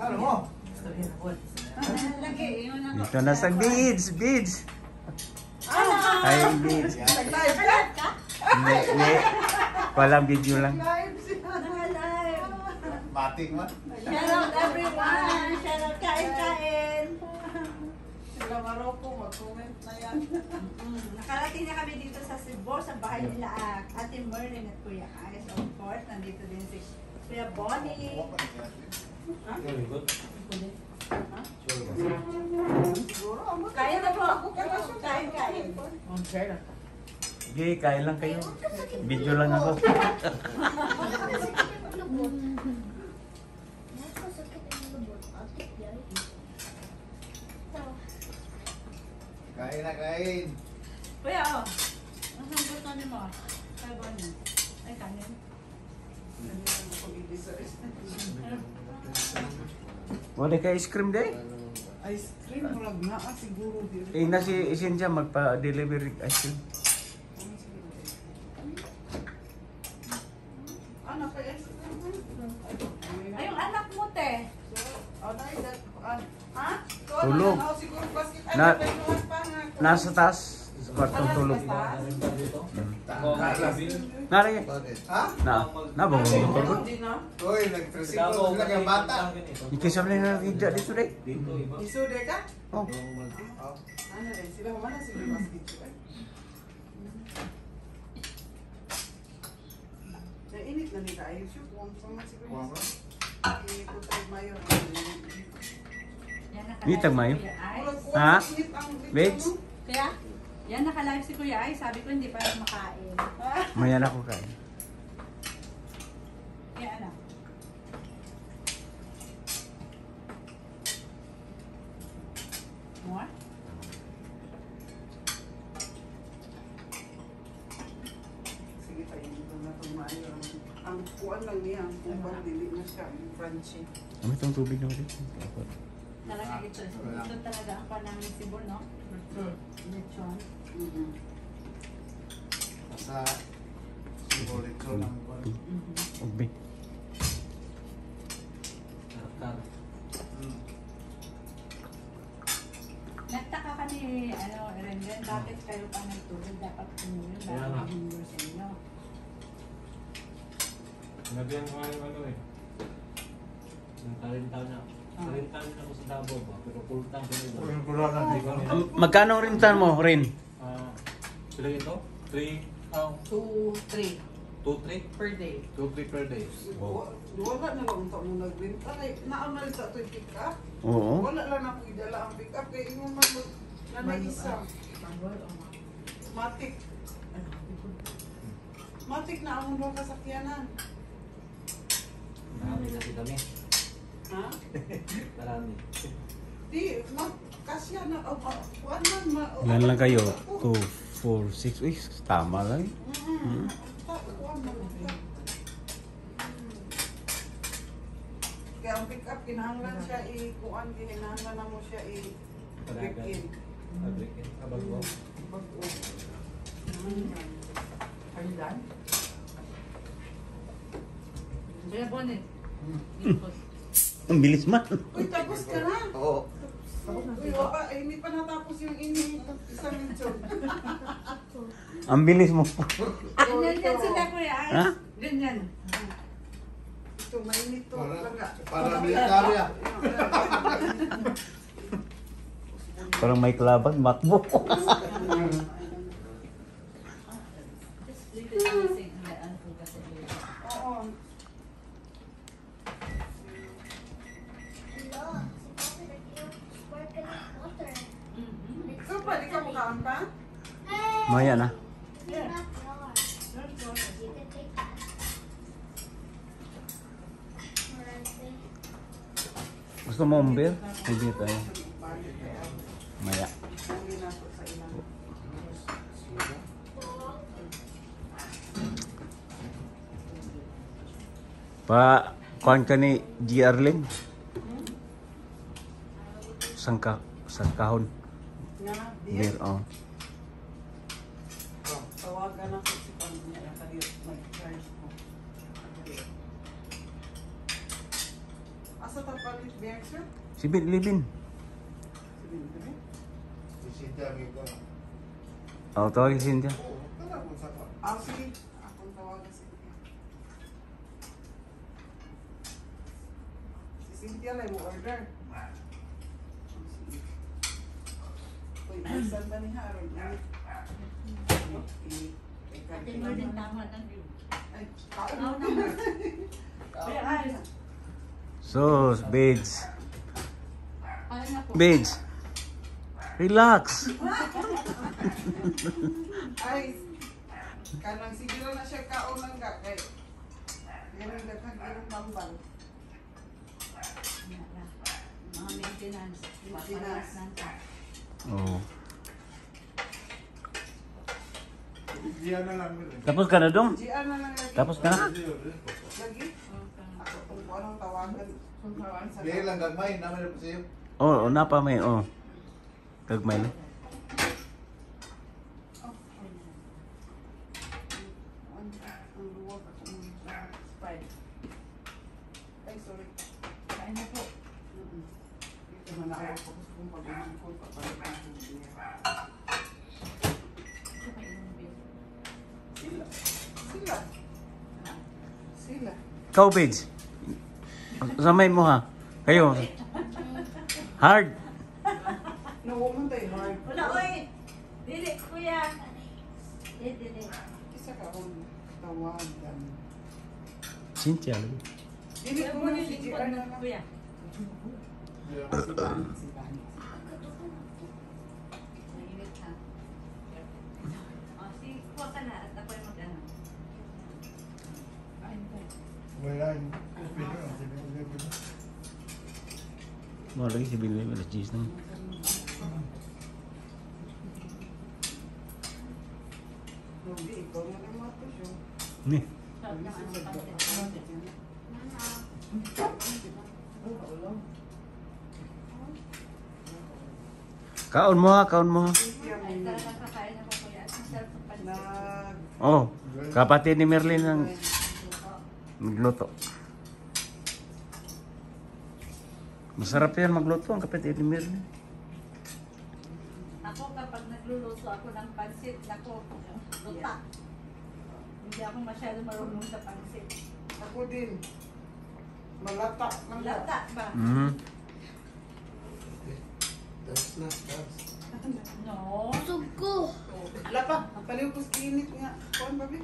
Ano mo? Dito na sa beads, beads. Ay, beads. Hindi, hindi. Walang video lang. Bating mo? Shout out everyone! Shout out kain-kain! Sila Maroko, mag-comment na yan. Nakarating na kami dito sa Cebu, sa bahay nila Ate Merlin at Kuya Ice. Of course, nandito din si Kuya Bonnie. Siguro, Kaya na po ako kain-kain. Sige, kain lang kayo. Video lang ako. Kain na kain. Kuya, oh. Ang hanggot na niyo mo. Kuya Bonnie. Ay, kanin. Wala ka ice cream day? Ice cream, walang na siguro. Eh, nasi isin siya magpa-deliver ice cream. Ano pa ice cream? Ay, yung anak mo, te. Ha? Tulog. Nasa taas. Sa kwartong tulog. Nari. Ha? Na ba mo tulog? Uy, nag-tricycle sila kang bata. Ikisam na nakikita dito day. Isude ka? Oh. Ano rin, sila humana sila basket. Nainit na nila ayos yun. Kung saan siguro. Ikutay mayo. Nitag mayo. Ha? Babes? Kaya, yan naka-live si Kuya Ay. Sabi ko hindi pa makain. Mayan ako kain. Kaya ano? More? Sige tayo, dito na itong mayo. Ang kuwan lang niya, ang kuwan dili na siya, yung crunchy. Ano itong tubig na ulit? Talaga ito. Ito talaga ang panang Cebu, no? Lechon. Sa sigurito lang ko. Ugbi. Nagtaka ka ni, Rengen, bakit kayo pa nagtulog? Dapat kumulong, bakit mag-humor sa inyo? Nagyan ko ano eh. Yung talintaw na. Talintaw na ako sa Davao ba? Pero full time ko nito. Magkano rintan mo, Rin? Sila ito? 3, 2, 3 2-3? per day. 2-3 per day. Wala na lang ito mo nagbenta. Naamal sa ito yung pick up. Oo. Wala lang ako idala ang pick up. Kaya yung man nanaisa. Matik. Matik na ang mga kasakyanan. Marami na kami. Ha? Marami. Di, kasya na. Ilan lang kayo? 2, 4, 6 weeks. Tama lang. Kaya ang pick up, kinahanglan siya i-kuan, kinahanglan na mo siya i-break-in. Break-in. Bago. Bago. Are you done? Kuya Bonnie. Ang bilis man. Uy, tapos ka na. Oo. Uy, waka, hindi pa natapos yung isang lechon. Ang bilis mo. Ganyan yan sila, Kuya Ay. Ha? Ganyan. Ito, mainit to. Para militarya. Parang may kalaban, makbo. Oo. Ikaw pa, di ka mukhaan pa? Maya na. Gusto mo umbir? Hindi tayo. Maya. Pa, kuhan ka ni G. Arling? Sang kahon. Beer, oh. Tawagan ako si Pamela mag-charge mo. Asa sa palit biyak siya? Si Bin Libin. Si Cynthia Mito. Oh, tawagin si Cynthia. Oo, tala kung sa pa. Sige. Akong tawagan si Cynthia. Si Cynthia lang mo order. Uy, bisan ba ni Harold? Ate Merlin, tama lang yun. Ay, kaon Oo mo naman. Kuya Al, So, Bids. ano na po? Bids. Relax. Ay, kanang siguro na siya kaon lang ka. Kay, ganun daghang ganun tambal. Mga maintenance. Maintenance. Oh. Diyan na lang. Tapos ka na dong? Diyan na lang lagi. Tapos ka na? Lagi. Ako kung anong tawagan. Kung tawagan sa Diyan lang gagmay. Naman na po sa'yo. Oh, napa may oh. Gagmay na. Ang luwag ako ng Sprite. Ay, sorry. Kain na po. Dito na ako ko sa kung pag-uwi ko. Papalit na ako niya. Ito kayo ng beer. Sila. Sila. Sila. Ikaw, Bids. Samay mo ha. Kayo. Hard. Nawaman tayo hard. Wala, oy! Dili, kuya. Dili. Isa ka akong tawagan. Cynthia. Dili ko na si JR na lang. Kuya. Mainit na. Si kuha ka na at ako'y mag-ano. Kain tayo. Wala yung speaker. Mo lagi si Billy alas 10 na. Hindi, ikaw na lang mato siya. Ni. Sarap naman ang pansit. Kaon mo ha, kaon mo ha. Ay, talagang kakain ako kuya. At masarap ang pansit. Nag... Oh, kapatid ni Merlin ang magluto. Masarap yan magluto ang kapatid ni Merlin. Ako kapag nagluluto ako ng pansit, ako, luta. Hindi ako masyado marunong sa pansit. Ako din. Malata lang. Lata ba? Mhm. Tapos na. Tapos. No. Lapa. Paliw ko sa kinit nga. Kuan ba, Bi?